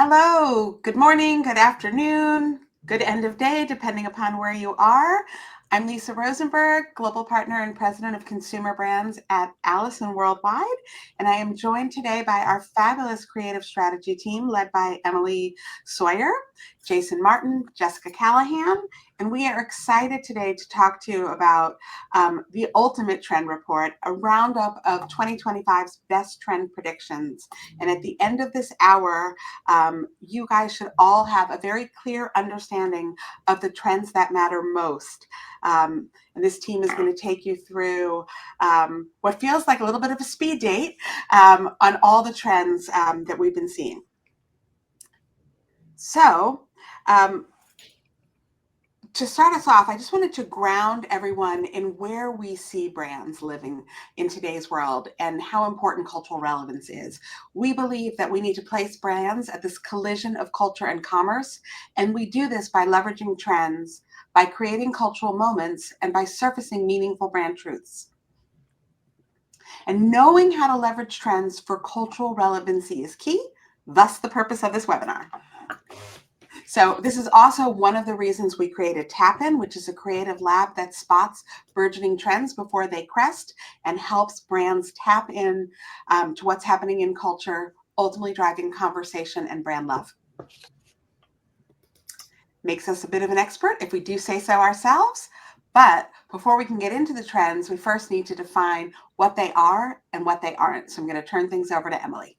Hello, good morning, good afternoon, good end of day, depending upon where you are. I'm Lisa Rosenberg, Global Partner and President of Consumer Brands at Allison Worldwide, and I am joined today by our fabulous creative strategy team led by Emily Sawyer, Jason Martin, Jessica Callaghan, and we are excited today to talk to you about the Ultimate Trend Report, a roundup of 2025's best trend predictions. And at the end of this hour, you guys should all have a very clear understanding of the trends that matter most. And this team is going to take you through what feels like a little bit of a speed date on all the trends that we've been seeing. So, to start us off, I just wanted to ground everyone in where we see brands living in today's world and how important cultural relevance is. We believe that we need to place brands at this collision of culture and commerce, and we do this by leveraging trends, by creating cultural moments, and by surfacing meaningful brand truths. And knowing how to leverage trends for cultural relevancy is key, thus the purpose of this webinar. So this is also one of the reasons we created Tap-In, which is a creative lab that spots burgeoning trends before they crest and helps brands tap in to what's happening in culture, ultimately driving conversation and brand love. Makes us a bit of an expert if we do say so ourselves. But before we can get into the trends, we first need to define what they are and what they aren't. So I'm going to turn things over to Emily.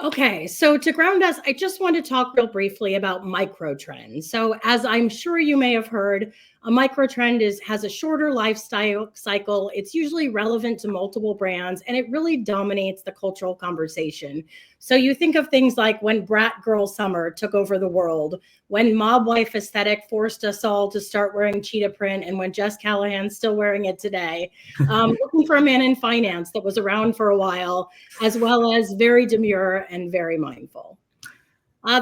Okay, so to ground us, I just want to talk real briefly about micro trends. So as I'm sure you may have heard, a micro trend has a shorter lifestyle cycle. It's usually relevant to multiple brands, and it really dominates the cultural conversation. So you think of things like when Brat Girl Summer took over the world, when Mob Wife aesthetic forced us all to start wearing cheetah print, and when Jess Callaghan's still wearing it today. Looking for a Man in Finance that was around for a while, as well as very demure and very mindful.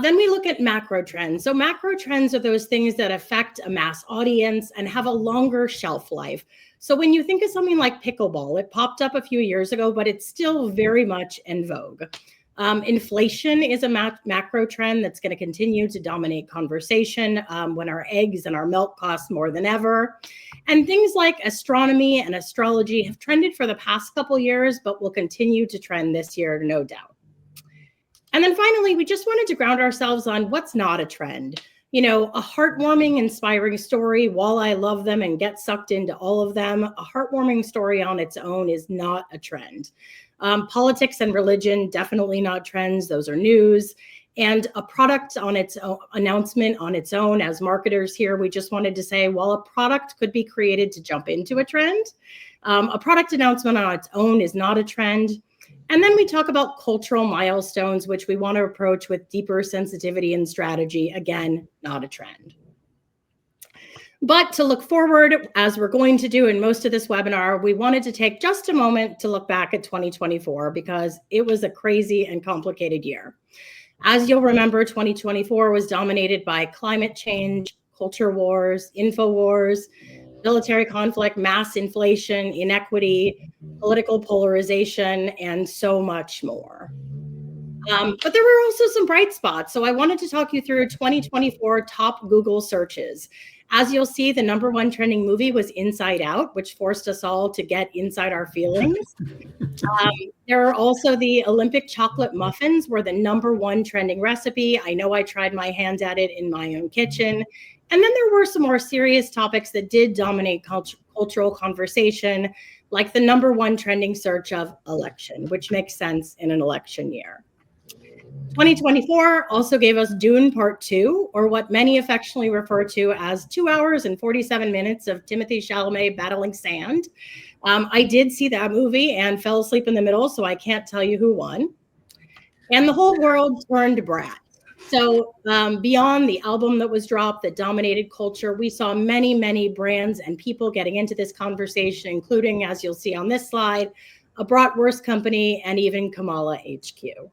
Then we look at macro trends. So macro trends are those things that affect a mass audience and have a longer shelf life. So when you think of something like pickleball, it popped up a few years ago, but it's still very much in vogue. Inflation is a macro trend that's going to continue to dominate conversation when our eggs and our milk cost more than ever. And things like astronomy and astrology have trended for the past couple years, but will continue to trend this year, no doubt. And then finally, we just wanted to ground ourselves on what's not a trend. You know, a heartwarming, inspiring story, while I love them and get sucked into all of them, a heartwarming story on its own is not a trend. Politics and religion, definitely not trends. Those are news. And a product on its own, announcement on its own, as marketers here, we just wanted to say, while a product could be created to jump into a trend, a product announcement on its own is not a trend. And then we talk about cultural milestones, which we want to approach with deeper sensitivity and strategy. Again, not a trend. But to look forward, as we're going to do in most of this webinar, we wanted to take just a moment to look back at 2024 because it was a crazy and complicated year. As you'll remember, 2024 was dominated by climate change, culture wars, info wars, military conflict, mass inflation, inequity, political polarization, and so much more. But there were also some bright spots. So I wanted to talk you through 2024 top Google searches. As you'll see, the #1 trending movie was Inside Out, which forced us all to get inside our feelings. There are also the Olympic chocolate muffins were the #1 trending recipe. I know I tried my hand at it in my own kitchen. And then there were some more serious topics that did dominate cultural conversation, like the #1 trending search of election, which makes sense in an election year. 2024 also gave us Dune Part 2, or what many affectionately refer to as 2 hours and 47 minutes of Timothée Chalamet battling sand. I did see that movie and fell asleep in the middle, so I can't tell you who won. And the whole world turned Brat. So beyond the album that was dropped that dominated culture, we saw many, many brands and people getting into this conversation, including, as you'll see on this slide, a bratwurst company and even Kamala HQ.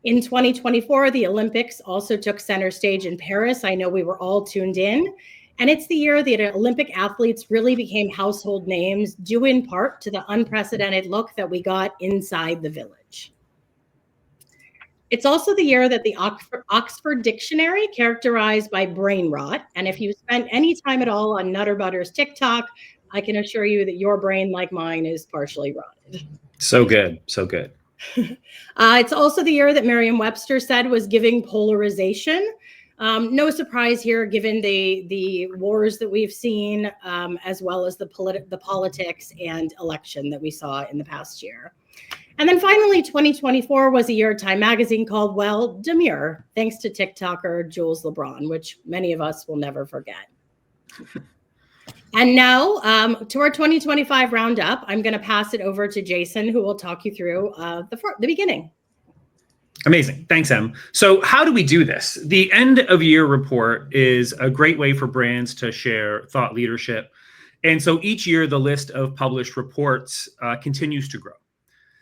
In 2024, the Olympics also took center stage in Paris. I know we were all tuned in. And it's the year that Olympic athletes really became household names, due in part to the unprecedented look that we got inside the village. It's also the year that the Oxford Dictionary characterized by brain rot. And if you spent any time at all on Nutter Butter's TikTok, I can assure you that your brain, like mine, is partially rotted. So good. So good. It's also the year that Merriam-Webster said was giving polarization. No surprise here, given the wars that we've seen, as well as the politics and election that we saw in the past year. And then finally, 2024 was a year Time Magazine called, well, demure, thanks to TikToker Jules LeBron, which many of us will never forget. And now to our 2025 roundup, I'm going to pass it over to Jason, who will talk you through the beginning. Amazing. Thanks, Em. So how do we do this? The end of year report is a great way for brands to share thought leadership. And so each year, the list of published reports continues to grow.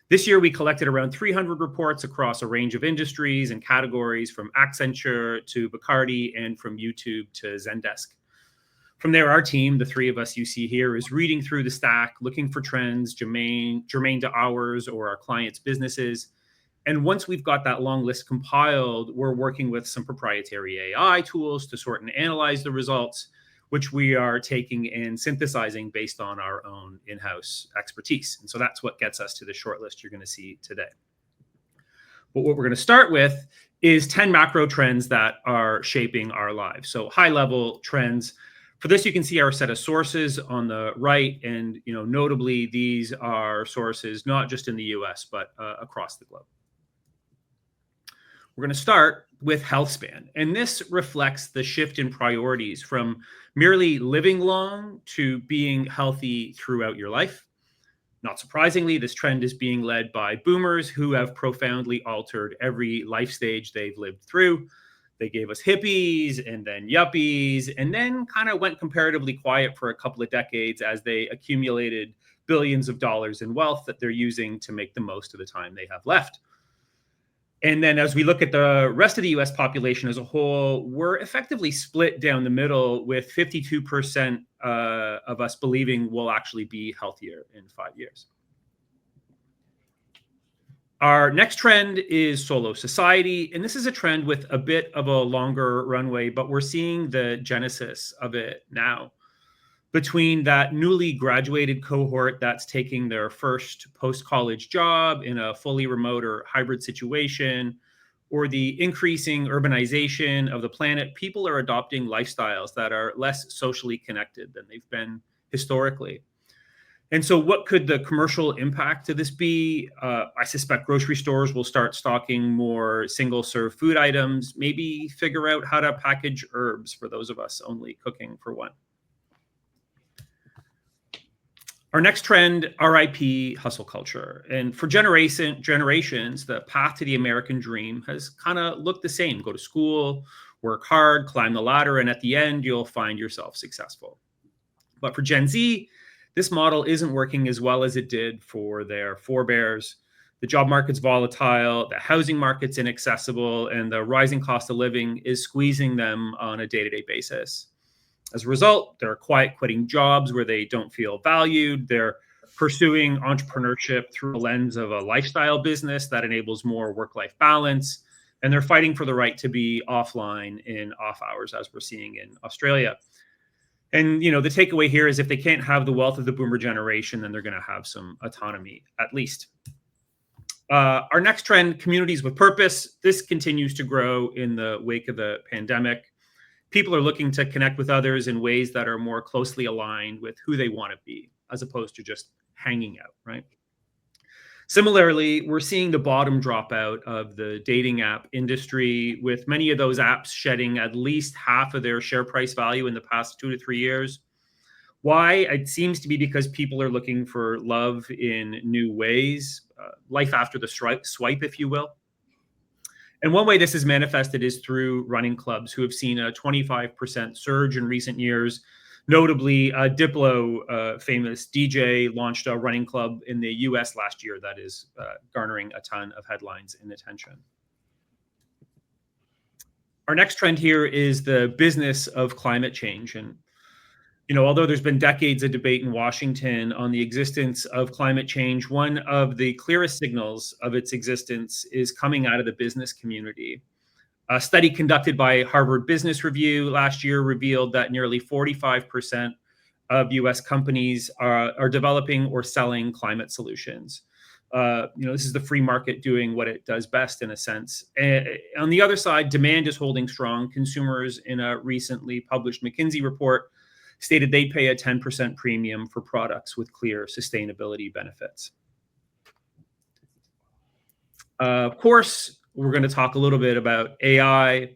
This year, we collected around 300 reports across a range of industries and categories, from Accenture to Bacardi and from YouTube to Zendesk. From there, our team, the three of us you see here, is reading through the stack, looking for trends germane to ours or our clients' businesses. And once we've got that long list compiled, we're working with some proprietary AI tools to sort and analyze the results, which we are taking and synthesizing based on our own in-house expertise. And so that's what gets us to the short list you're going to see today. But what we're going to start with is 10 macro trends that are shaping our lives. So high-level trends. For this, you can see our set of sources on the right. And notably, these are sources not just in the US, but across the globe. We're going to start with health span. And this reflects the shift in priorities from merely living long to being healthy throughout your life. Not surprisingly, this trend is being led by boomers who have profoundly altered every life stage they've lived through. They gave us hippies and then yuppies, and then kind of went comparatively quiet for a couple of decades as they accumulated billions of dollars in wealth that they're using to make the most of the time they have left. And then as we look at the rest of the US population as a whole, we're effectively split down the middle, with 52% of us believing we'll actually be healthier in 5 years. Our next trend is solo society. And this is a trend with a bit of a longer runway, but we're seeing the genesis of it now. Between that newly graduated cohort that's taking their first post-college job in a fully remote or hybrid situation, or the increasing urbanization of the planet, people are adopting lifestyles that are less socially connected than they've been historically. And so what could the commercial impact of this be? I suspect grocery stores will start stocking more single-serve food items, maybe figure out how to package herbs for those of us only cooking for one. Our next trend, RIP hustle culture. And for generations, the path to the American dream has kind of looked the same. Go to school, work hard, climb the ladder, and at the end, you'll find yourself successful. But for Gen Z, this model isn't working as well as it did for their forebears. The job market's volatile, the housing market's inaccessible, and the rising cost of living is squeezing them on a day-to-day basis. As a result, they're quiet quitting jobs where they don't feel valued. They're pursuing entrepreneurship through a lens of a lifestyle business that enables more work-life balance. And they're fighting for the right to be offline in off hours, as we're seeing in Australia. And, the takeaway here is if they can't have the wealth of the boomer generation, then they're going to have some autonomy, at least. Our next trend, communities with purpose. This continues to grow in the wake of the pandemic. People are looking to connect with others in ways that are more closely aligned with who they want to be, as opposed to just hanging out, right? Similarly, we're seeing the bottom drop out of the dating app industry, with many of those apps shedding at least half of their share price value in the past 2 to 3 years. Why? It seems to be because people are looking for love in new ways, life after the swipe, if you will. And one way this is manifested is through running clubs, who have seen a 25% surge in recent years. Notably, Diplo, famous DJ, launched a running club in the US last year that is garnering a ton of headlines and attention. Our next trend here is the business of climate change. And Although there's been decades of debate in Washington on the existence of climate change, one of the clearest signals of its existence is coming out of the business community. A study conducted by Harvard Business Review last year revealed that nearly 45% of US companies are developing or selling climate solutions. This is the free market doing what it does best, in a sense. On the other side, demand is holding strong. Consumers, in a recently published McKinsey report, stated they pay a 10% premium for products with clear sustainability benefits. Of course, we're going to talk a little bit about AI.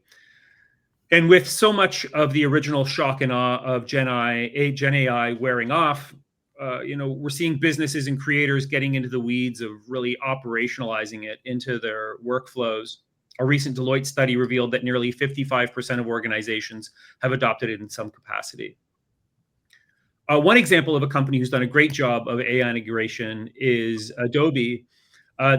And with so much of the original shock and awe of Gen AI wearing off, we're seeing businesses and creators getting into the weeds of really operationalizing it into their workflows. A recent Deloitte study revealed that nearly 55% of organizations have adopted it in some capacity. One example of a company who's done a great job of AI integration is Adobe.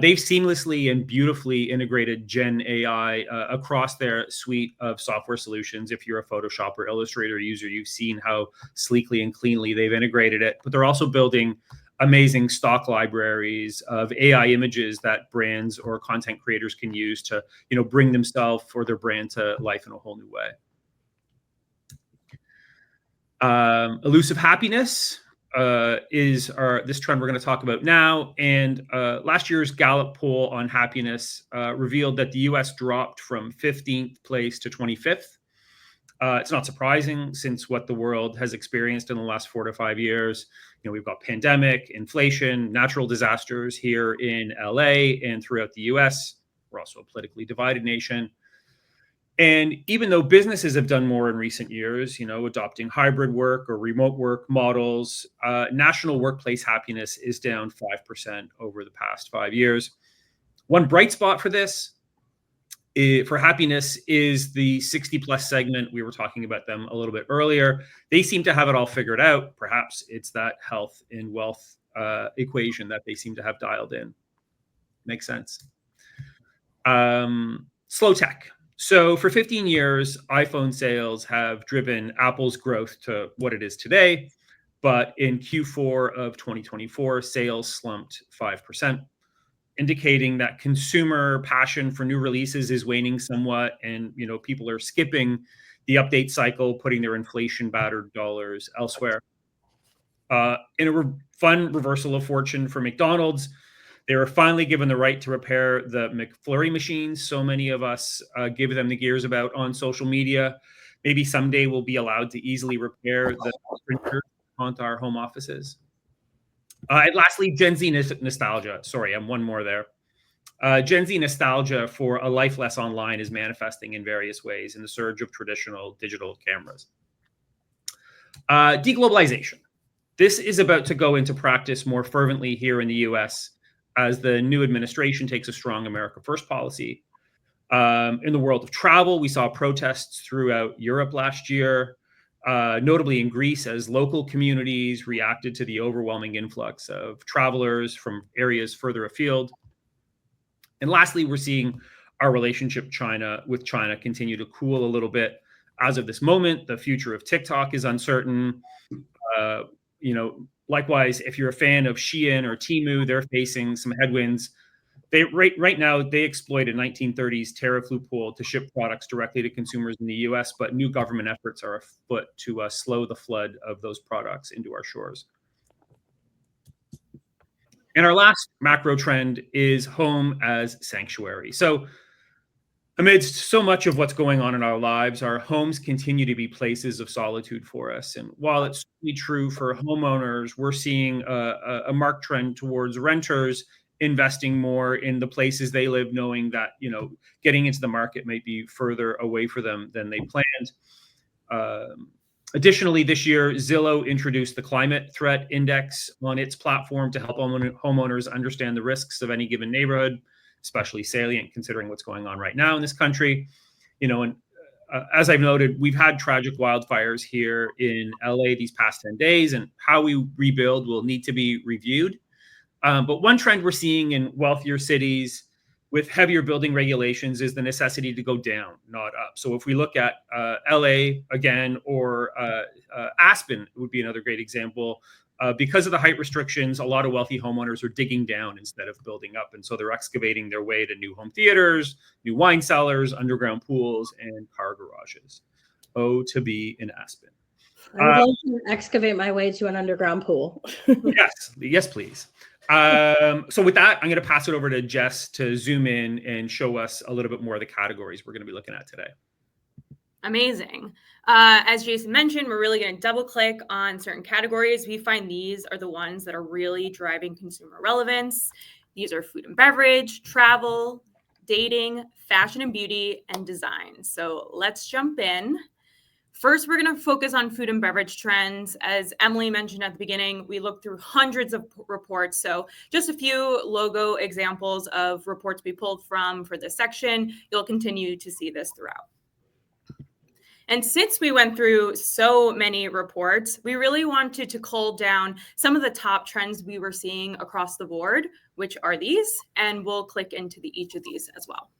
They've seamlessly and beautifully integrated Gen AI across their suite of software solutions. If you're a Photoshop or Illustrator user, you've seen how sleekly and cleanly they've integrated it. But they're also building amazing stock libraries of AI images that brands or content creators can use to, bring themselves or their brand to life in a whole new way. Elusive happiness is this trend we're going to talk about now. And last year's Gallup poll on happiness revealed that the US dropped from 15th place to 25th. It's not surprising, since what the world has experienced in the last 4 to 5 years. We've got pandemic, inflation, natural disasters here in LA and throughout the US. We're also a politically divided nation. And even though businesses have done more in recent years, adopting hybrid work or remote work models, national workplace happiness is down 5% over the past 5 years. One bright spot for this, for happiness, is the 60 plus segment. We were talking about them a little bit earlier. They seem to have it all figured out. Perhaps it's that health and wealth equation that they seem to have dialed in. Makes sense. Slow tech. So for 15 years, iPhone sales have driven Apple's growth to what it is today. But in Q4 of 2024, sales slumped 5%, indicating that consumer passion for new releases is waning somewhat. And, people are skipping the update cycle, putting their inflation-battered dollars elsewhere. In a fun reversal of fortune for McDonald's, they were finally given the right to repair the McFlurry machines so many of us give them the gears about on social media. Maybe someday we'll be allowed to easily repair the printers onto our home offices. And lastly, Gen Z nostalgia. Sorry, I'm one more there. Gen Z nostalgia for a life less online is manifesting in various ways in the surge of traditional digital cameras. Deglobalization. This is about to go into practice more fervently here in the US as the new administration takes a strong America First policy. In the world of travel, we saw protests throughout Europe last year, notably in Greece, as local communities reacted to the overwhelming influx of travelers from areas further afield. And lastly, we're seeing our relationship with China continue to cool a little bit. As of this moment, the future of TikTok is uncertain. Likewise, if you're a fan of Shein or Temu, they're facing some headwinds. Right now, they exploit a 1930s tariff loophole to ship products directly to consumers in the US, but new government efforts are afoot to slow the flood of those products into our shores. And our last macro trend is home as sanctuary. So amidst so much of what's going on in our lives, our homes continue to be places of solitude for us. And while it's really true for homeowners, we're seeing a marked trend towards renters investing more in the places they live, knowing that, getting into the market might be further away for them than they planned. Additionally, this year, Zillow introduced the Climate Threat Index on its platform to help homeowners understand the risks of any given neighborhood, especially salient considering what's going on right now in this country. And as I've noted, we've had tragic wildfires here in LA these past 10 days, and how we rebuild will need to be reviewed. But one trend we're seeing in wealthier cities with heavier building regulations is the necessity to go down, not up. So if we look at LA again, or Aspen would be another great example. Because of the height restrictions, a lot of wealthy homeowners are digging down instead of building up. And so they're excavating their way to new home theaters, new wine cellars, underground pools, and car garages. Oh, to be in Aspen. I would like to excavate my way to an underground pool. Yes, please. So with that, I'm going to pass it over to Jess to zoom in and show us a little bit more of the categories we're going to be looking at today. Amazing. As Jason mentioned, we're really going to double click on certain categories. We find these are the ones that are really driving consumer relevance. These are food and beverage, travel, dating, fashion and beauty, and design. So let's jump in. First, we're going to focus on food and beverage trends. As Emily mentioned at the beginning, we looked through hundreds of reports. So just a few logo examples of reports we pulled from for this section. You'll continue to see this throughout. And since we went through so many reports, we really wanted to cull down some of the top trends we were seeing across the board, which are these, and we'll click into each of these as well.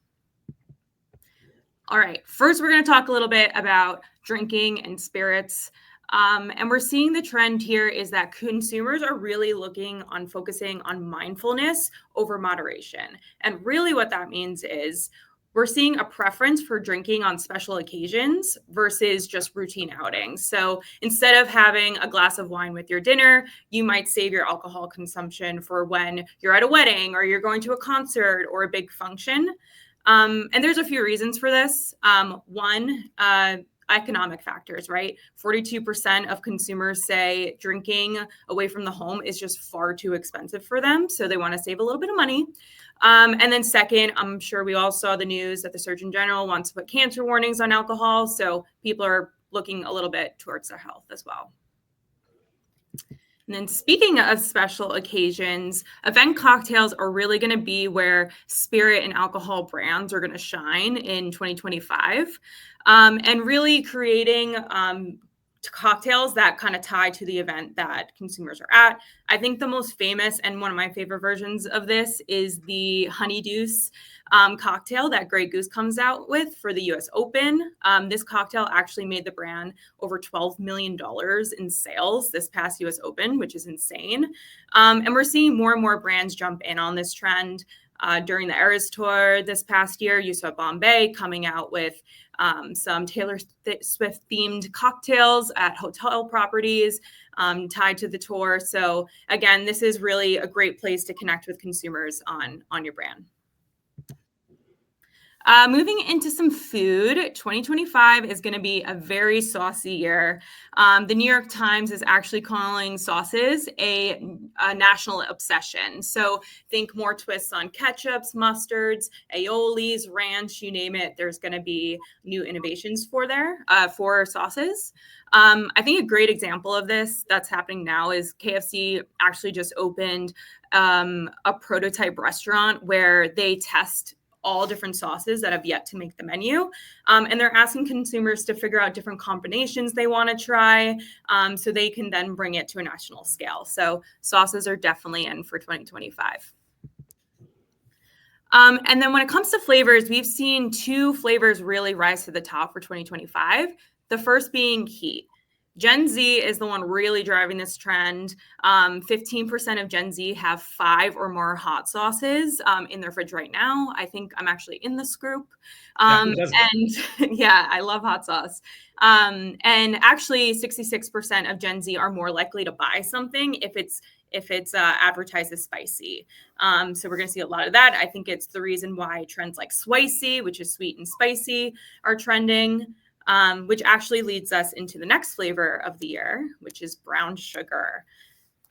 All right, first we're going to talk a little bit about drinking and spirits. And we're seeing the trend here is that consumers are really focusing on mindfulness over moderation. And really what that means is we're seeing a preference for drinking on special occasions versus just routine outings. So instead of having a glass of wine with your dinner, you might save your alcohol consumption for when you're at a wedding or you're going to a concert or a big function. And there's a few reasons for this. One, economic factors, right? 42% of consumers say drinking away from the home is just far too expensive for them. So they want to save a little bit of money. And then second, I'm sure we all saw the news that the Surgeon General wants to put cancer warnings on alcohol. So people are looking a little bit towards their health as well. And then speaking of special occasions, event cocktails are really going to be where spirit and alcohol brands are going to shine in 2025, and really creating cocktails that kind of tie to the event that consumers are at. I think the most famous and one of my favorite versions of this is the Honeydeuce cocktail that Grey Goose comes out with for the US Open. This cocktail actually made the brand over $12 million in sales this past US Open, which is insane. And we're seeing more and more brands jump in on this trend. During the Eras Tour this past year, you saw Bombay coming out with some Taylor Swift themed cocktails at hotel properties tied to the tour. So again, this is really a great place to connect with consumers on your brand. Moving into some food, 2025 is going to be a very saucy year. The New York Times is actually calling sauces a national obsession. So think more twists on ketchups, mustards, aiolis, ranch, you name it. There's going to be new innovations for sauces. I think a great example of this that's happening now is KFC actually just opened a prototype restaurant where they test all different sauces that have yet to make the menu. And they're asking consumers to figure out different combinations they want to try, so they can then bring it to a national scale. So sauces are definitely in for 2025. And then when it comes to flavors, we've seen two flavors really rise to the top for 2025. The first being heat. Gen Z is the one really driving this trend. 15% of Gen Z have 5 or more hot sauces in their fridge right now. I think I'm actually in this group. And yeah, I love hot sauce. And actually 66% of Gen Z are more likely to buy something if it's advertised as spicy. So we're going to see a lot of that. I think it's the reason why trends like spicy, which is sweet and spicy, are trending. Which actually leads us into the next flavor of the year, which is brown sugar.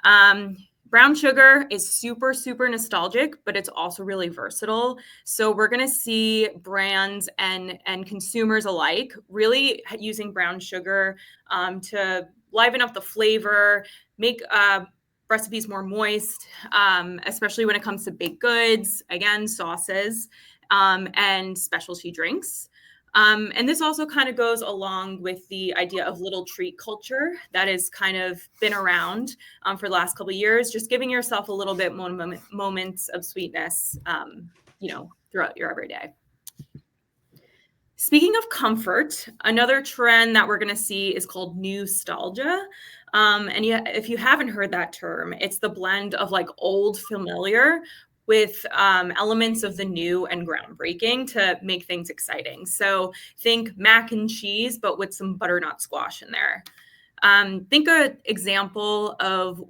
Brown sugar is super, super nostalgic, but it's also really versatile. So we're going to see brands and consumers alike really using brown sugar to liven up the flavor, make recipes more moist, especially when it comes to baked goods, again, sauces, and specialty drinks. And this also kind of goes along with the idea of little treat culture that has kind of been around for the last couple of years, just giving yourself a little bit more moments of sweetness, throughout your everyday. Speaking of comfort, another trend that we're going to see is called nostalgia. And if you haven't heard that term, it's the blend of like old familiar with elements of the new and groundbreaking to make things exciting. So think mac and cheese, but with some butternut squash in there. Think an example of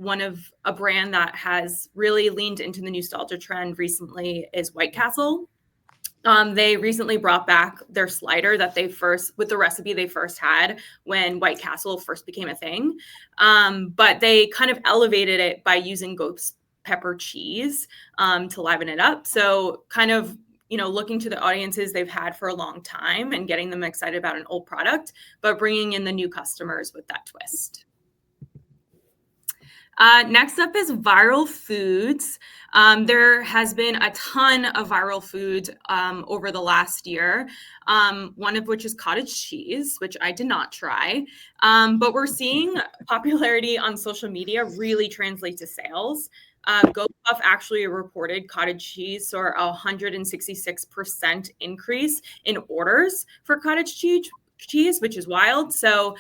a brand that has really leaned into the nostalgia trend recently is White Castle. They recently brought back their slider that with the recipe they first had when White Castle first became a thing. But they kind of elevated it by using ghost pepper cheese to liven it up. So kind of, looking to the audiences they've had for a long time and getting them excited about an old product, but bringing in the new customers with that twist. Next up is viral foods. There has been a ton of viral foods over the last year, one of which is cottage cheese, which I did not try. But we're seeing popularity on social media really translate to sales. GoPuff actually reported cottage cheese saw a 166% increase in orders for cottage cheese, which is wild. So,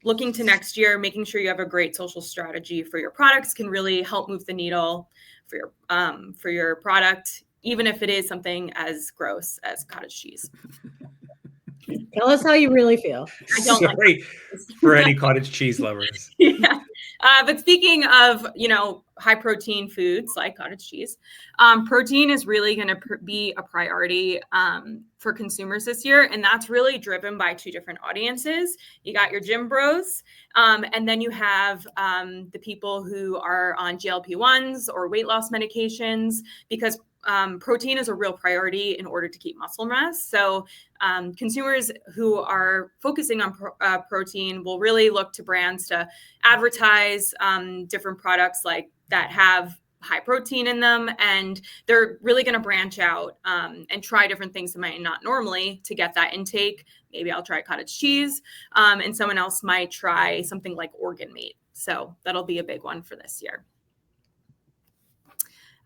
looking to next year, making sure you have a great social strategy for your products can really help move the needle for your product, even if it is something as gross as cottage cheese. Tell us how you really feel. I don't Sorry for any cottage cheese lovers. Yeah. But speaking of, high protein foods like cottage cheese, protein is really going to be a priority for consumers this year. And that's really driven by two different audiences. You got your gym bros, and then you have the people who are on GLP-1s or weight loss medications, because protein is a real priority in order to keep muscle mass. So consumers who are focusing on protein will really look to brands to advertise different products like that have high protein in them. And they're really going to branch out and try different things that might not normally to get that intake. Maybe I'll try cottage cheese, and someone else might try something like organ meat. So that'll be a big one for this year.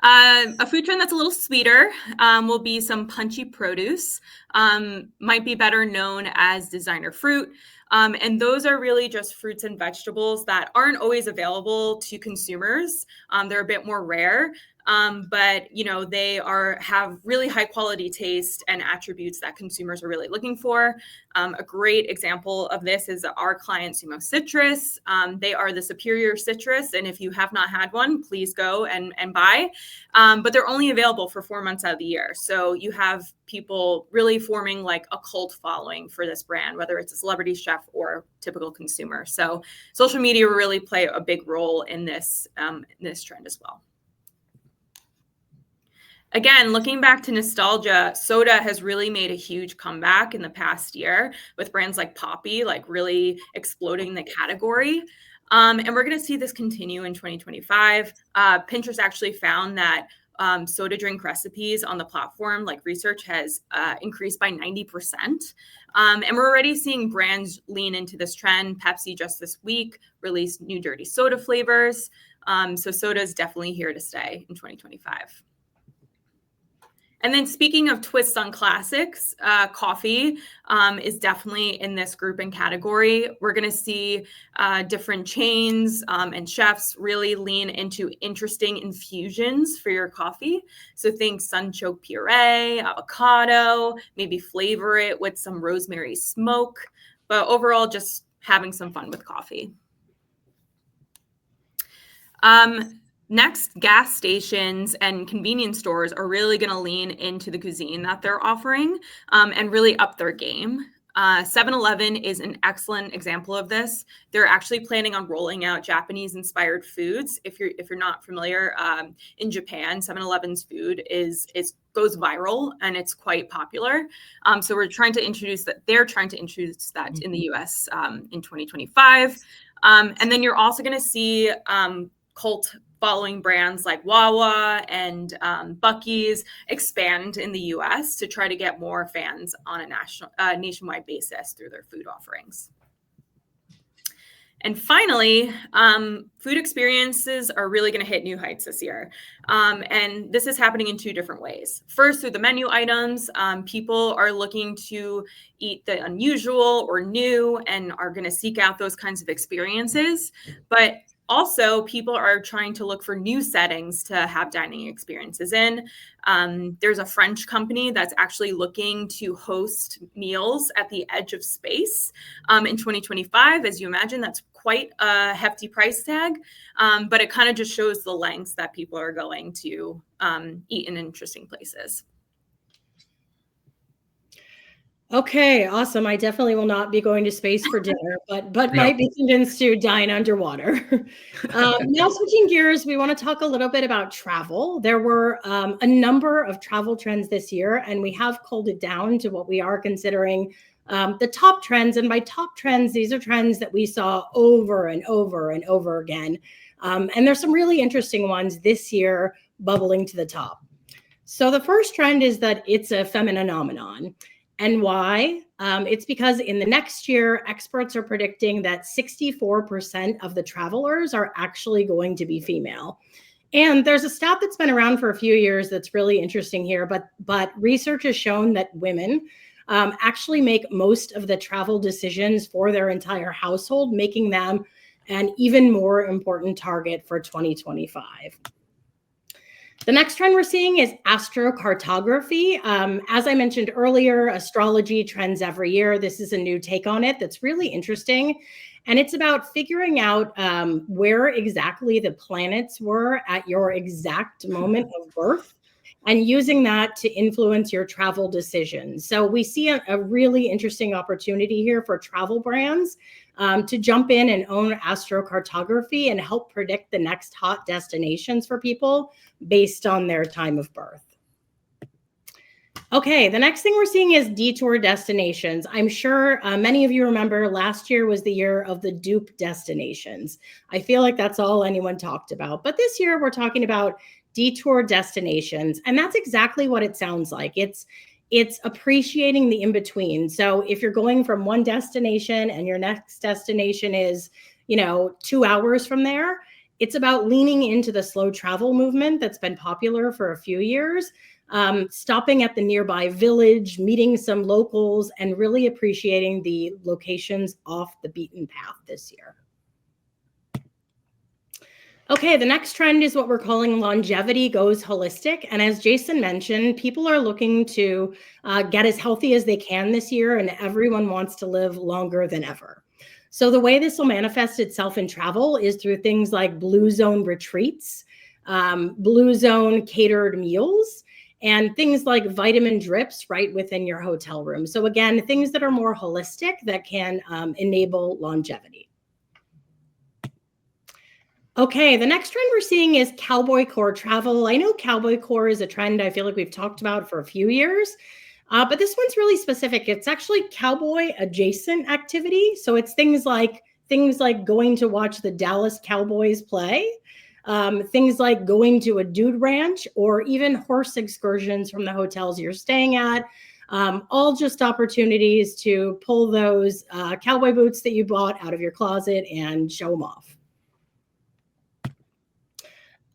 A food trend that's a little sweeter will be some punchy produce, might be better known as designer fruit. And those are really just fruits and vegetables that aren't always available to consumers. They're a bit more rare, but they have really high quality taste and attributes that consumers are really looking for. A great example of this is our client Sumo Citrus. They are the superior citrus, and if you have not had one, please go and buy. But they're only available for 4 months out of the year. So you have people really forming like a cult following for this brand, whether it's a celebrity chef or typical consumer. So social media will really play a big role in this trend as well. Again, looking back to nostalgia, soda has really made a huge comeback in the past year with brands like Poppi, like really exploding the category. And we're going to see this continue in 2025. Pinterest actually found that soda drink recipes on the platform, like research has increased by 90%. And we're already seeing brands lean into this trend. Pepsi just this week released new dirty soda flavors. So soda is definitely here to stay in 2025. And then speaking of twists on classics, coffee is definitely in this group and category. We're going to see different chains and chefs really lean into interesting infusions for your coffee. So think sunchoke puree, avocado, maybe flavor it with some rosemary smoke. But overall, just having some fun with coffee. Next, gas stations and convenience stores are really going to lean into the cuisine that they're offering and really up their game. 7-Eleven is an excellent example of this. They're actually planning on rolling out Japanese-inspired foods. If you're not familiar, in Japan, 7-Eleven's food goes viral and it's quite popular. So we're trying to introduce that. They're trying to introduce that in the U.S. In 2025. And then you're also going to see cult following brands like Wawa and Buc-ee's expand in the U.S. to try to get more fans on a nationwide basis through their food offerings. And finally, food experiences are really going to hit new heights this year. And this is happening in two different ways. First, through the menu items, people are looking to eat the unusual or new and are going to seek out those kinds of experiences. But also, people are trying to look for new settings to have dining experiences in. There's a French company that's actually looking to host meals at the edge of space in 2025. As you imagine, that's quite a hefty price tag, but it kind of just shows the lengths that people are going to eat in interesting places. Okay, awesome. I definitely will not be going to space for dinner, but might be convinced to dine underwater. Now switching gears, we want to talk a little bit about travel. There were a number of travel trends this year, and we have culled it down to what we are considering the top trends. And by top trends, these are trends that we saw over and over and over again. And there's some really interesting ones this year bubbling to the top. So the first trend is that it's a femininomenon. And why? It's because in the next year, experts are predicting that 64% of the travelers are actually going to be female. And there's a stat that's been around for a few years that's really interesting here, but research has shown that women actually make most of the travel decisions for their entire household, making them an even more important target for 2025. The next trend we're seeing is astrocartography. As I mentioned earlier, astrology trends every year. This is a new take on it that's really interesting. And it's about figuring out where exactly the planets were at your exact moment of birth and using that to influence your travel decisions. So we see a really interesting opportunity here for travel brands to jump in and own astrocartography and help predict the next hot destinations for people based on their time of birth. Okay, the next thing we're seeing is detour destinations. I'm sure many of you remember last year was the year of the dupe destinations. I feel like that's all anyone talked about. But this year we're talking about detour destinations, and that's exactly what it sounds like. It's appreciating the in-between. So if you're going from one destination and your next destination is, 2 hours from there, it's about leaning into the slow travel movement that's been popular for a few years, stopping at the nearby village, meeting some locals, and really appreciating the locations off the beaten path this year. Okay, the next trend is what we're calling longevity goes holistic. And as Jason mentioned, people are looking to get as healthy as they can this year, and everyone wants to live longer than ever. So the way this will manifest itself in travel is through things like Blue Zone retreats, Blue Zone catered meals, and things like vitamin drips right within your hotel room. So again, things that are more holistic that can enable longevity. Okay, the next trend we're seeing is cowboy core travel. I know cowboy core is a trend I feel like we've talked about for a few years, but this one's really specific. It's actually cowboy adjacent activity. So it's things like going to watch the Dallas Cowboys play, things like going to a dude ranch, or even horse excursions from the hotels you're staying at. All just opportunities to pull those cowboy boots that you bought out of your closet and show them off.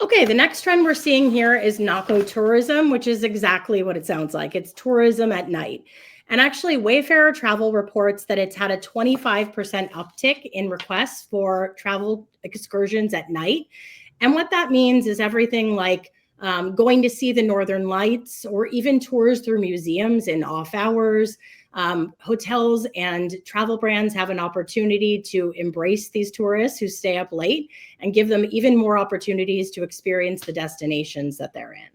Okay, the next trend we're seeing here is Naco tourism, which is exactly what it sounds like. It's tourism at night. And actually, Wayfarer Travel reports that it's had a 25% uptick in requests for travel excursions at night. And what that means is everything like going to see the Northern Lights, or even tours through museums in off hours. Hotels and travel brands have an opportunity to embrace these tourists who stay up late and give them even more opportunities to experience the destinations that they're in.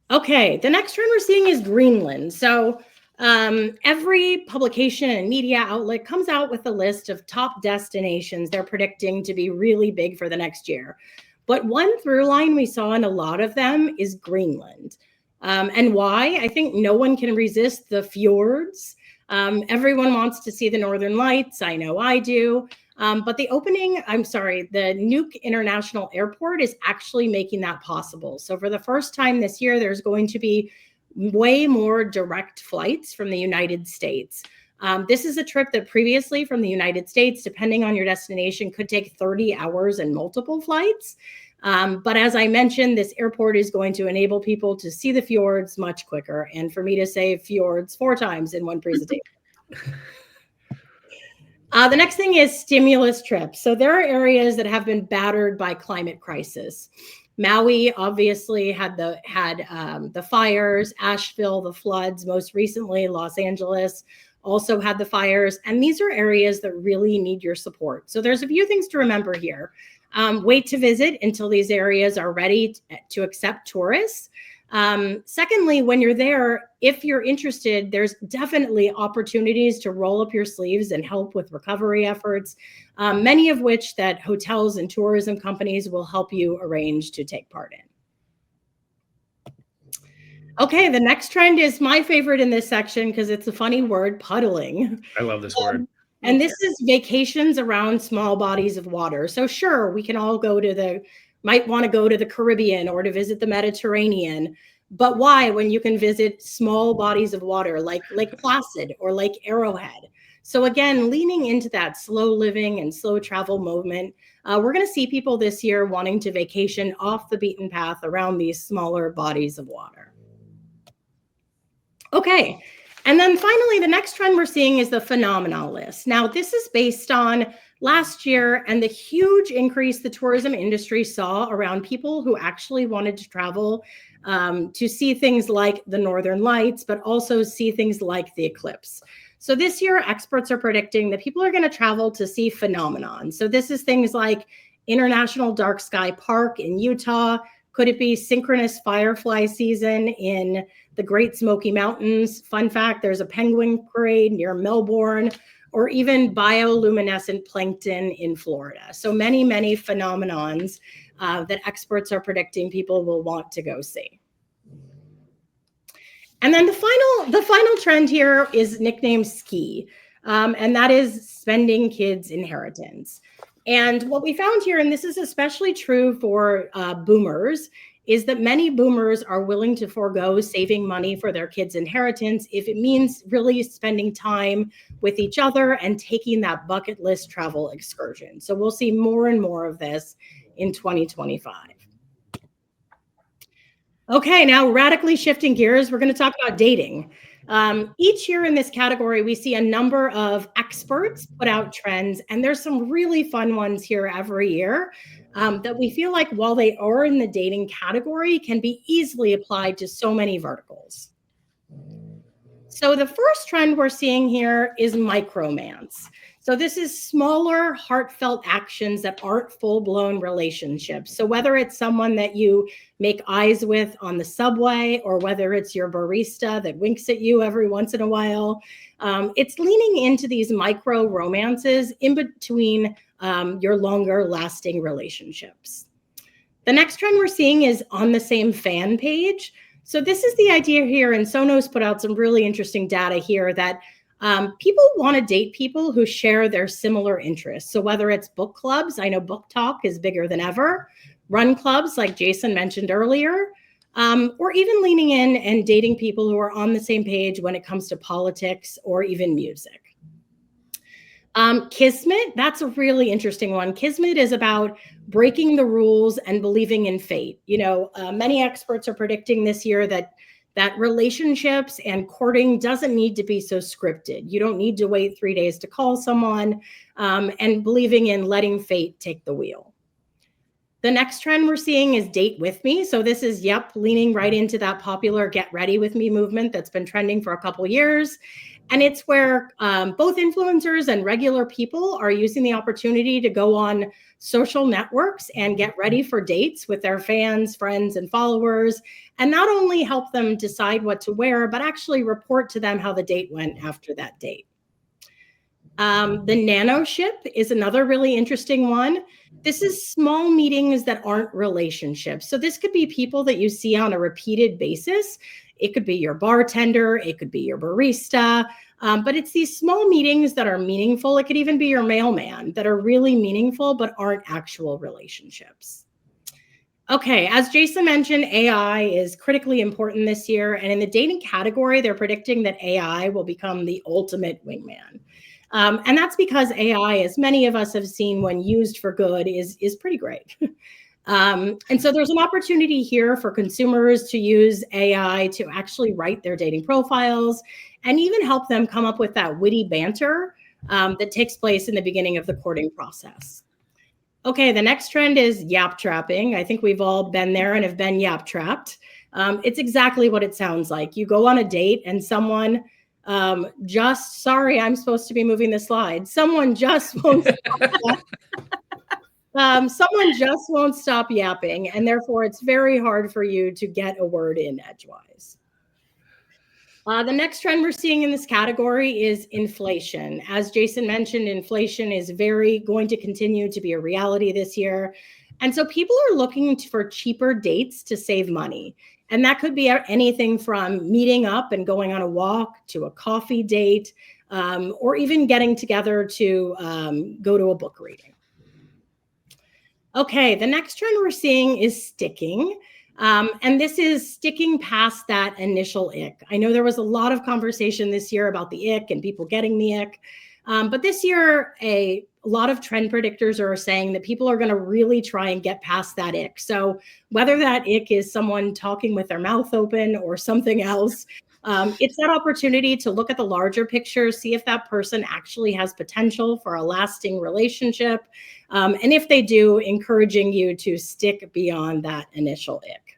Okay, the next trend we're seeing is Greenland. So every publication and media outlet comes out with a list of top destinations they're predicting to be really big for the next year. But one through line we saw in a lot of them is Greenland. And why? I think no one can resist the fjords. Everyone wants to see the Northern Lights. I know I do. But the Nuuk International Airport is actually making that possible. So for the first time this year, there's going to be way more direct flights from the United States. This is a trip that previously from the United States, depending on your destination, could take 30 hours and multiple flights. But as I mentioned, this airport is going to enable people to see the fjords much quicker, and for me to say fjords 4 times in one presentation. The next thing is stimulus trips. So there are areas that have been battered by climate crisis. Maui obviously had the fires, Asheville, the floods, most recently Los Angeles also had the fires. And these are areas that really need your support. So there's a few things to remember here. Wait to visit until these areas are ready to accept tourists. Secondly, when you're there, if you're interested, there's definitely opportunities to roll up your sleeves and help with recovery efforts, many of which that hotels and tourism companies will help you arrange to take part in. Okay, the next trend is my favorite in this section because it's a funny word, puddling. I love this word. And this is vacations around small bodies of water. So sure, we can all might want to go to the Caribbean or to visit the Mediterranean. But why when you can visit small bodies of water like Lake Placid or Lake Arrowhead? So again, leaning into that slow living and slow travel movement, we're going to see people this year wanting to vacation off the beaten path around these smaller bodies of water. Okay. And then finally, the next trend we're seeing is the phenomenal list. Now, this is based on last year and the huge increase the tourism industry saw around people who actually wanted to travel to see things like the Northern Lights, but also see things like the eclipse. So this year, experts are predicting that people are going to travel to see phenomenon. So this is things like International Dark Sky Park in Utah. Could it be synchronous firefly season in the Great Smoky Mountains? Fun fact, there's a penguin parade near Melbourne, or even bioluminescent plankton in Florida. So many, many phenomenons that experts are predicting people will want to go see. And then the final trend here is nicknamed ski, and that is spending kids' inheritance. And what we found here, and this is especially true for boomers, is that many boomers are willing to forego saving money for their kids' inheritance if it means really spending time with each other and taking that bucket list travel excursion. So we'll see more and more of this in 2025. Okay, now radically shifting gears, we're going to talk about dating. Each year in this category, we see a number of experts put out trends, and there's some really fun ones here every year that we feel like while they are in the dating category can be easily applied to so many verticals. So the first trend we're seeing here is micromance. So this is smaller, heartfelt actions that aren't full-blown relationships. So whether it's someone that you make eyes with on the subway or whether it's your barista that winks at you every once in a while, it's leaning into these micro romances in between your longer lasting relationships. The next trend we're seeing is on the same fan page. So this is the idea here, and Sonos put out some really interesting data here that people want to date people who share their similar interests. So whether it's book clubs, I know Book Talk is bigger than ever, run clubs like Jason mentioned earlier, or even leaning in and dating people who are on the same page when it comes to politics or even music. Kismet, that's a really interesting one. Kismet is about breaking the rules and believing in fate. You know, many experts are predicting this year that relationships and courting doesn't need to be so scripted. You don't need to wait 3 days to call someone, and believing in letting fate take the wheel. The next trend we're seeing is date with me. So this is, leaning right into that popular get ready with me movement that's been trending for a couple years. And it's where both influencers and regular people are using the opportunity to go on social networks and get ready for dates with their fans, friends, and followers, and not only help them decide what to wear, but actually report to them how the date went after that date. The nano ship is another really interesting one. This is small meetings that aren't relationships. So this could be people that you see on a repeated basis. It could be your bartender, it could be your barista, but it's these small meetings that are meaningful. It could even be your mailman that are really meaningful, but aren't actual relationships. Okay, as Jason mentioned, AI is critically important this year. And in the dating category, they're predicting that AI will become the ultimate wingman. And that's because AI, as many of us have seen when used for good, is pretty great. And so there's an opportunity here for consumers to use AI to actually write their dating profiles and even help them come up with that witty banter that takes place in the beginning of the courting process. Okay, the next trend is yap trapping. I think we've all been there and have been yap trapped. It's exactly what it sounds like. You go on a date and someone sorry, I'm supposed to be moving the slide. Someone just won't stop yapping, and therefore it's very hard for you to get a word in edgewise. The next trend we're seeing in this category is inflation. As Jason mentioned, inflation is going to continue to be a reality this year. And so people are looking for cheaper dates to save money. And that could be anything from meeting up and going on a walk to a coffee date, or even getting together to go to a book reading. Okay, the next trend we're seeing is sticking. And this is sticking past that initial ick. I know there was a lot of conversation this year about the ick and people getting the ick. But this year, a lot of trend predictors are saying that people are going to really try and get past that ick. So whether that ick is someone talking with their mouth open or something else, it's that opportunity to look at the larger picture, see if that person actually has potential for a lasting relationship. And if they do, encouraging you to stick beyond that initial ick.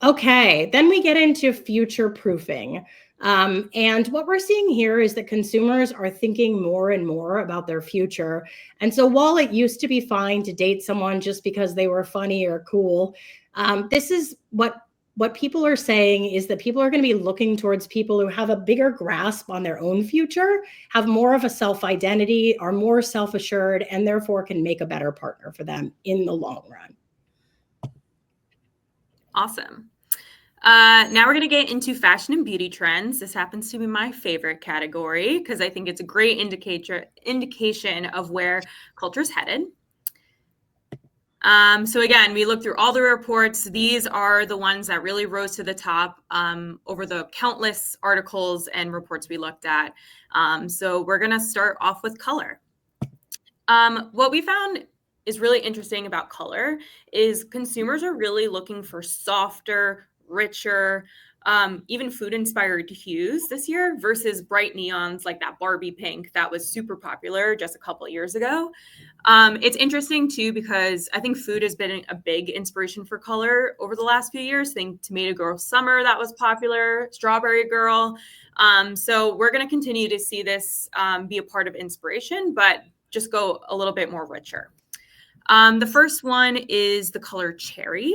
Okay, then we get into future proofing. And what we're seeing here is that consumers are thinking more and more about their future. And so while it used to be fine to date someone just because they were funny or cool, this is what people are saying is that people are going to be looking towards people who have a bigger grasp on their own future, have more of a self-identity, are more self-assured, and therefore can make a better partner for them in the long run. Awesome. Now we're going to get into fashion and beauty trends. This happens to be my favorite category because I think it's a great indication of where culture's headed. So again, we looked through all the reports. These are the ones that really rose to the top over the countless articles and reports we looked at. So we're going to start off with color. What we found is really interesting about color is consumers are really looking for softer, richer, even food-inspired hues this year versus bright neons like that Barbie pink that was super popular just a couple of years ago. It's interesting too because I think food has been a big inspiration for color over the last few years. Think Tomato Girl Summer that was popular, Strawberry Girl. So we're going to continue to see this be a part of inspiration, but just go a little bit more richer. The first one is the color cherry.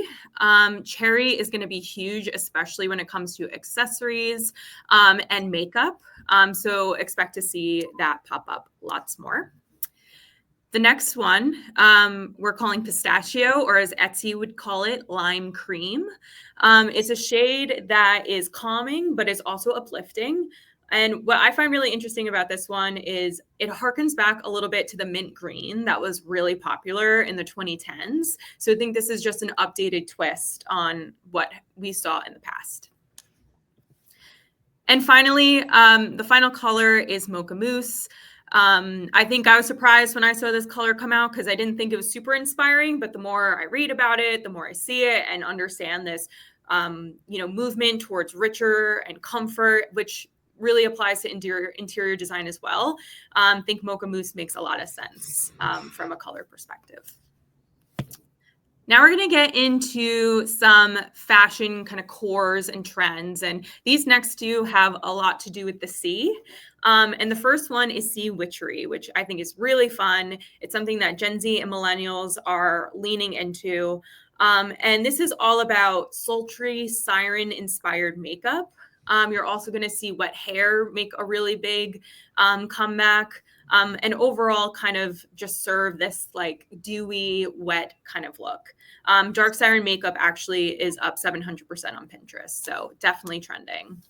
Cherry is going to be huge, especially when it comes to accessories and makeup. So expect to see that pop up lots more. The next one we're calling pistachio, or as Etsy would call it, lime cream. It's a shade that is calming, but is also uplifting. And what I find really interesting about this one is it harkens back a little bit to the mint green that was really popular in the 2010s. So I think this is just an updated twist on what we saw in the past. And finally, the final color is mocha mousse. I think I was surprised when I saw this color come out because I didn't think it was super inspiring, but the more I read about it, the more I see it and understand this, movement towards richer and comfort, which really applies to interior design as well. I think mocha mousse makes a lot of sense from a color perspective. Now we're going to get into some fashion kind of cores and trends. And these next two have a lot to do with the sea. And the first one is sea witchery, which I think is really fun. It's something that Gen Z and millennials are leaning into. And this is all about sultry, siren-inspired makeup. You're also going to see wet hair make a really big comeback. And overall kind of just serve this like dewy, wet kind of look. Dark siren makeup actually is up 700% on Pinterest. So definitely trending.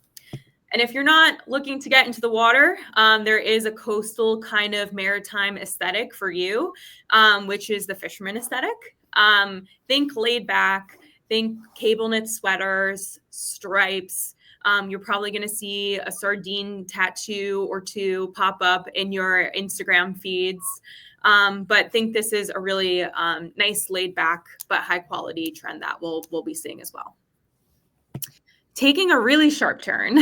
And if you're not looking to get into the water, there is a coastal kind of maritime aesthetic for you, which is the fisherman aesthetic. Think laid back, think cable knit sweaters, stripes. You're probably going to see a sardine tattoo or two pop up in your Instagram feeds. But think this is a really nice laid back but high quality trend that we'll be seeing as well. Taking a really sharp turn,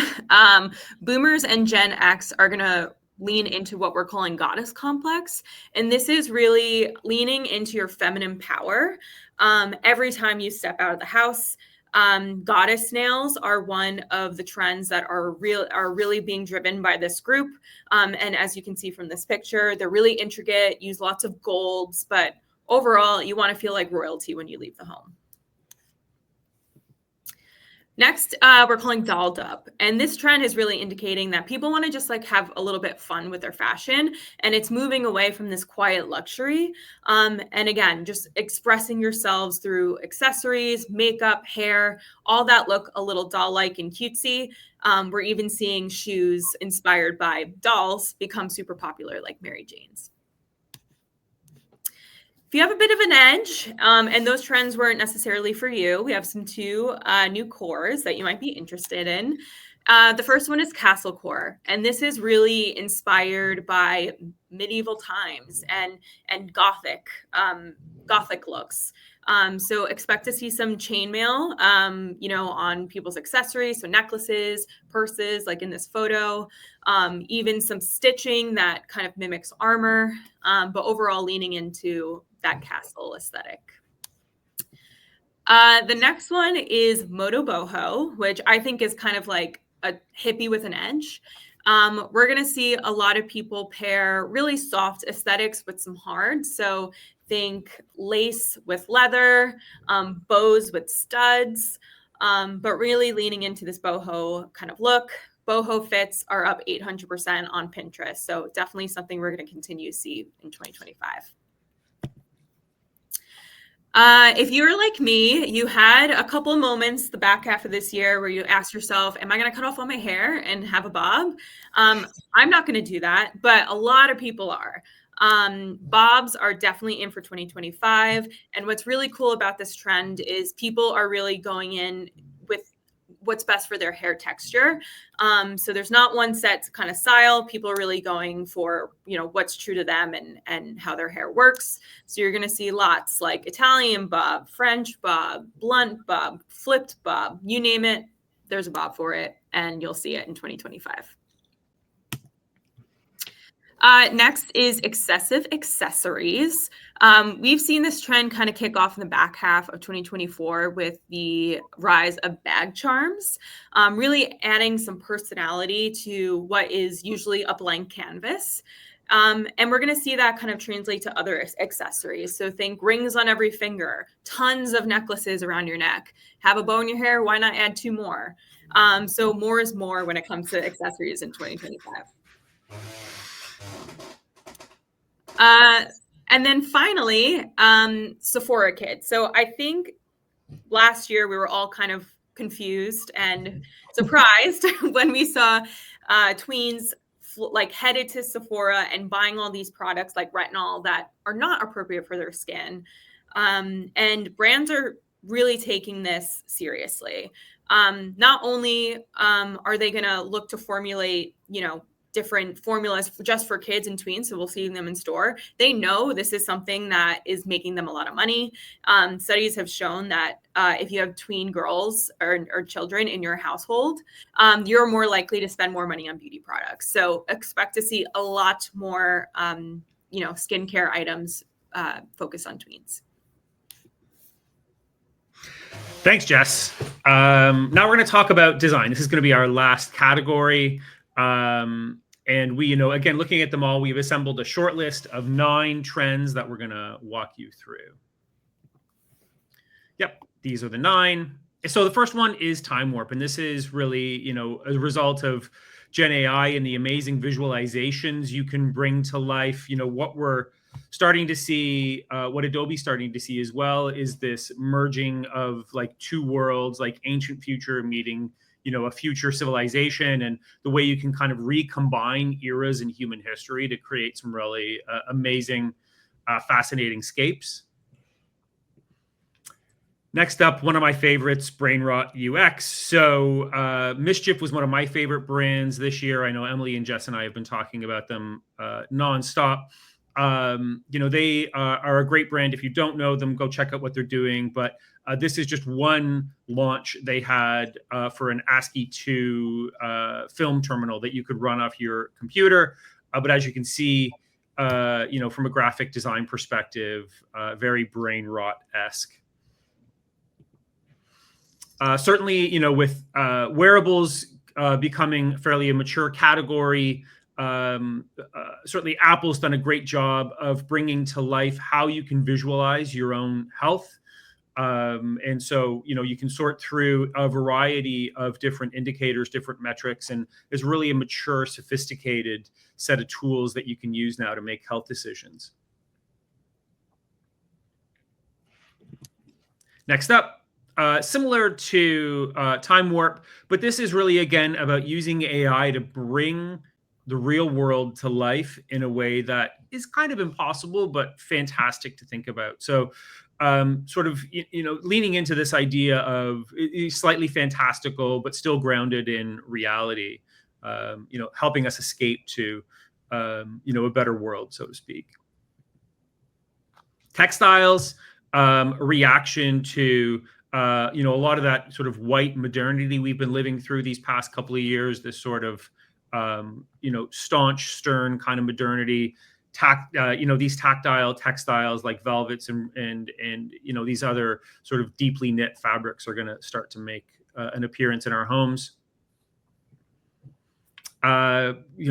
boomers and Gen X are going to lean into what we're calling goddess complex. And this is really leaning into your feminine power. Every time you step out of the house, goddess nails are one of the trends that are really being driven by this group. And as you can see from this picture, they're really intricate, use lots of golds, but overall, you want to feel like royalty when you leave the home. Next, we're calling dolled up. And this trend is really indicating that people want to just like have a little bit fun with their fashion. And it's moving away from this quiet luxury. And again, just expressing yourselves through accessories, makeup, hair, all that look a little doll-like and cutesy. We're even seeing shoes inspired by dolls become super popular, like Mary Jane's. If you have a bit of an edge and those trends weren't necessarily for you, we have some two new cores that you might be interested in. The first one is castle core, and this is really inspired by medieval times and gothic looks. So expect to see some chainmail, on people's accessories, so necklaces, purses, like in this photo, even some stitching that kind of mimics armor, but overall leaning into that castle aesthetic. The next one is moto boho, which I think is kind of like a hippie with an edge. We're going to see a lot of people pair really soft aesthetics with some hard. So think lace with leather, bows with studs, but really leaning into this boho kind of look. Boho fits are up 800% on Pinterest. So definitely something we're going to continue to see in 2025. If you're like me, you had a couple of moments the back half of this year where you asked yourself, am I going to cut off all my hair and have a bob? I'm not going to do that, but a lot of people are. Bobs are definitely in for 2025. And what's really cool about this trend is people are really going in with what's best for their hair texture. So there's not one set kind of style. People are really going for, what's true to them and how their hair works. So you're going to see lots like Italian bob, French bob, blunt bob, flipped bob, you name it, there's a bob for it, and you'll see it in 2025. Next is excessive accessories. We've seen this trend kind of kick off in the back half of 2024 with the rise of bag charms, really adding some personality to what is usually a blank canvas. And we're going to see that kind of translate to other accessories. So think rings on every finger, tons of necklaces around your neck, have a bow in your hair, why not add 2 more? So more is more when it comes to accessories in 2025. And then finally, Sephora Kids. So I think last year we were all kind of confused and surprised when we saw tweens like headed to Sephora and buying all these products like retinol that are not appropriate for their skin. And brands are really taking this seriously. Not only are they going to look to formulate, different formulas just for kids and tweens, so we'll see them in store. They know this is something that is making them a lot of money. Studies have shown that if you have tween girls or children in your household, you're more likely to spend more money on beauty products. So expect to see a lot more, skincare items focused on tweens. Thanks, Jess. Now we're going to talk about design. This is going to be our last category. And we, again, looking at them all, we've assembled a short list of 9 trends that we're going to walk you through. Yep, these are the 9. So the first one is time warp. And this is really, a result of Gen AI and the amazing visualizations you can bring to life. What we're starting to see, what Adobe's starting to see as well is this merging of like 2 worlds, like ancient future meeting a future civilization, and the way you can kind of recombine eras in human history to create some really amazing, fascinating scapes. Next up, one of my favorites, Brain Rot UX. So Mischief was one of my favorite brands this year. I know Emily and Jess and I have been talking about them nonstop. They are a great brand. If you don't know them, go check out what they're doing. But this is just one launch they had for an ASCII2 film terminal that you could run off your computer. But as you can see, from a graphic design perspective, very Brain Rot-esque. Certainly, with wearables becoming fairly a mature category, certainly Apple's done a great job of bringing to life how you can visualize your own health. And so, you can sort through a variety of different indicators, different metrics, and there's really a mature, sophisticated set of tools that you can use now to make health decisions. Next up. Similar to Time Warp, but this is really, again, about using AI to bring the real world to life in a way that is kind of impossible, but fantastic to think about. So leaning into this idea of slightly fantastical, but still grounded in reality, helping us escape to, a better world, so to speak. Textiles, reaction to a lot of that sort of white modernity we've been living through these past couple of years, this sort of, staunch, stern kind of modernity, these tactile textiles like velvets and these other sort of deeply knit fabrics are going to start to make an appearance in our homes.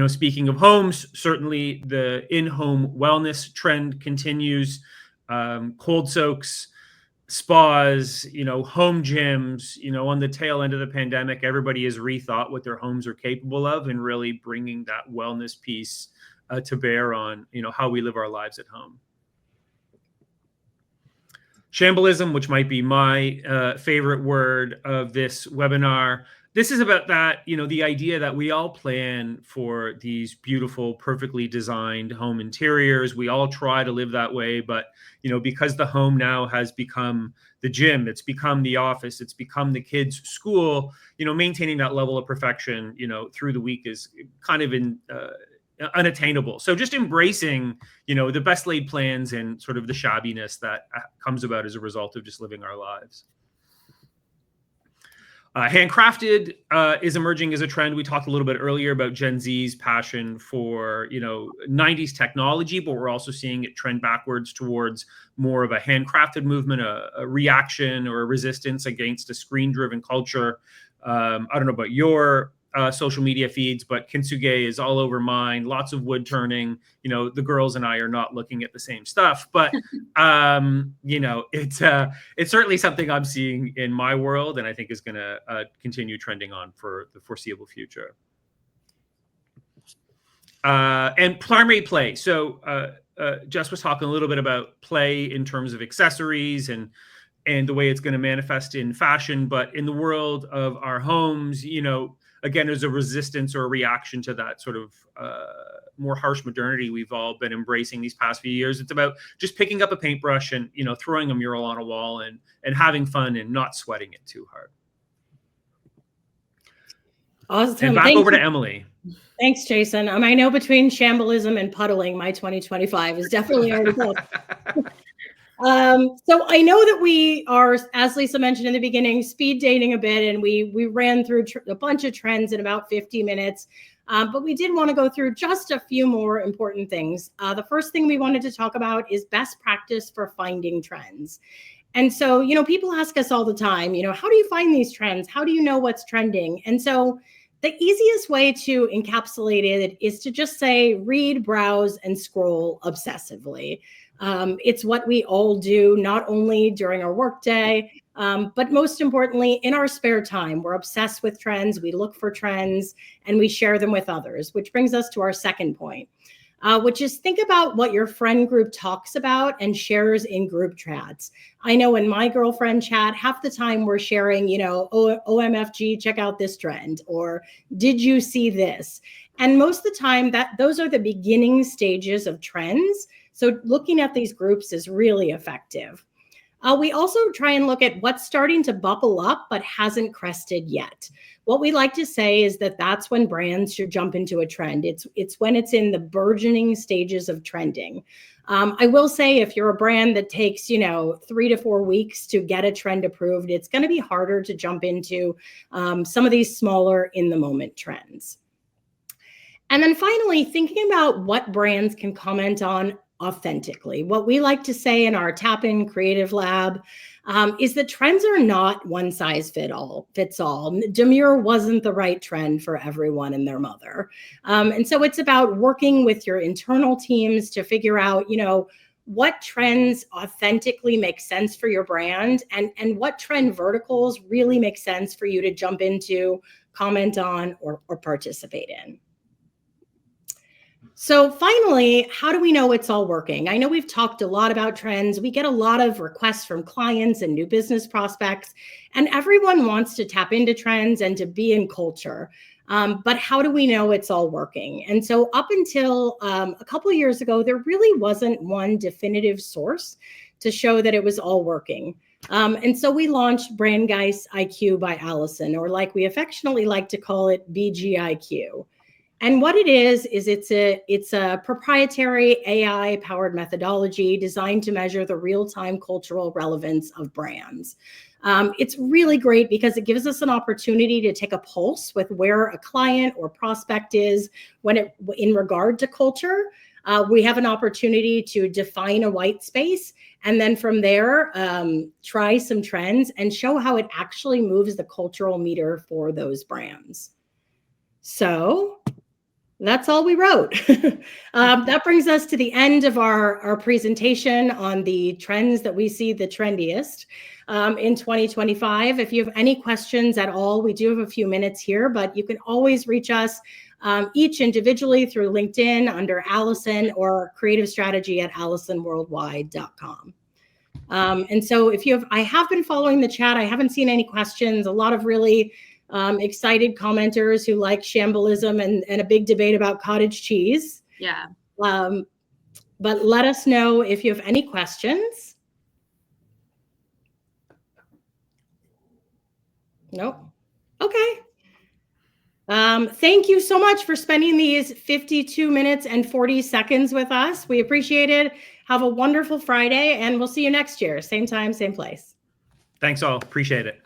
Speaking of homes, certainly the in-home wellness trend continues. Cold soaks, spas, home gyms, on the tail end of the pandemic, everybody has rethought what their homes are capable of and really bringing that wellness piece to bear on, how we live our lives at home. Shamblism, which might be my favorite word of this webinar. This is about that, the idea that we all plan for these beautiful, perfectly designed home interiors. We all try to live that way, but, because the home now has become the gym, it's become the office, it's become the kids' school, maintaining that level of perfection, through the week is kind of unattainable. So just embracing, the best laid plans and sort of the shabbiness that comes about as a result of just living our lives. Handcrafted is emerging as a trend. We talked a little bit earlier about Gen Z's passion for, 90s technology, but we're also seeing it trend backwards towards more of a handcrafted movement, a reaction or a resistance against a screen-driven culture. I don't know about your social media feeds, but kintsugi is all over mine. Lots of wood turning. The girls and I are not looking at the same stuff, but it's certainly something I'm seeing in my world, and I think is going to continue trending on for the foreseeable future. And primary play. So Jess was talking a little bit about play in terms of accessories and the way it's going to manifest in fashion, but in the world of our homes, again, there's a resistance or a reaction to that sort of more harsh modernity we've all been embracing these past few years. It's about just picking up a paintbrush and, throwing a mural on a wall and having fun and not sweating it too hard. Awesome. And back over to Emily. Thanks, Jason. I know between shamblism and puddling, my 2025 is definitely already booked. So I know that we are, as Lisa mentioned in the beginning, speed dating a bit, and we ran through a bunch of trends in about 50 minutes. But we did want to go through just a few more important things. The first thing we wanted to talk about is best practice for finding trends. And so, people ask us all the time, how do you find these trends? How do you know what's trending? And so the easiest way to encapsulate it is to just say, read, browse, and scroll obsessively. It's what we all do, not only during our workday, but most importantly, in our spare time. We're obsessed with trends. We look for trends and we share them with others, which brings us to our second point, which is think about what your friend group talks about and shares in group chats. I know in my girlfriend chat, half the time we're sharing, OMFG, check out this trend, or did you see this? And most of the time those are the beginning stages of trends. So looking at these groups is really effective. We also try and look at what's starting to bubble up but hasn't crested yet. What we like to say is that that's when brands should jump into a trend. It's when it's in the burgeoning stages of trending. I will say if you're a brand that takes, 3 to 4 weeks to get a trend approved, it's going to be harder to jump into some of these smaller in the moment trends. And then finally, thinking about what brands can comment on authentically. What we like to say in our Tap-In Creative Lab is that trends are not one size fits all. Demure wasn't the right trend for everyone and their mother. And so it's about working with your internal teams to figure out, what trends authentically make sense for your brand and what trend verticals really make sense for you to jump into, comment on, or participate in. So finally, how do we know it's all working? I know we've talked a lot about trends. We get a lot of requests from clients and new business prospects, and everyone wants to tap into trends and to be in culture. But how do we know it's all working? And so up until a couple of years ago, there really wasn't one definitive source to show that it was all working. And so we launched Brandgeist IQ by Allison, or like we affectionately like to call it, BGIQ. And what it is it's a proprietary AI-powered methodology designed to measure the real-time cultural relevance of brands. It's really great because it gives us an opportunity to take a pulse with where a client or prospect is in regard to culture. We have an opportunity to define a white space, and then from there, try some trends and show how it actually moves the cultural meter for those brands. So that's all we wrote. That brings us to the end of our presentation on the trends that we see the trendiest in 2025. If you have any questions at all, we do have a few minutes here, but you can always reach us each individually through LinkedIn under Allison or creative strategy at AllisonWorldwide.com. And so I have been following the chat. I haven't seen any questions. A lot of really excited commenters who like shambalism and a big debate about cottage cheese. Yeah. But let us know if you have any questions. Nope. Okay. Thank you so much for spending these 52 minutes and 40 seconds with us. We appreciate it. Have a wonderful Friday, and we'll see you next year. Same time, same place. Thanks all. Appreciate it.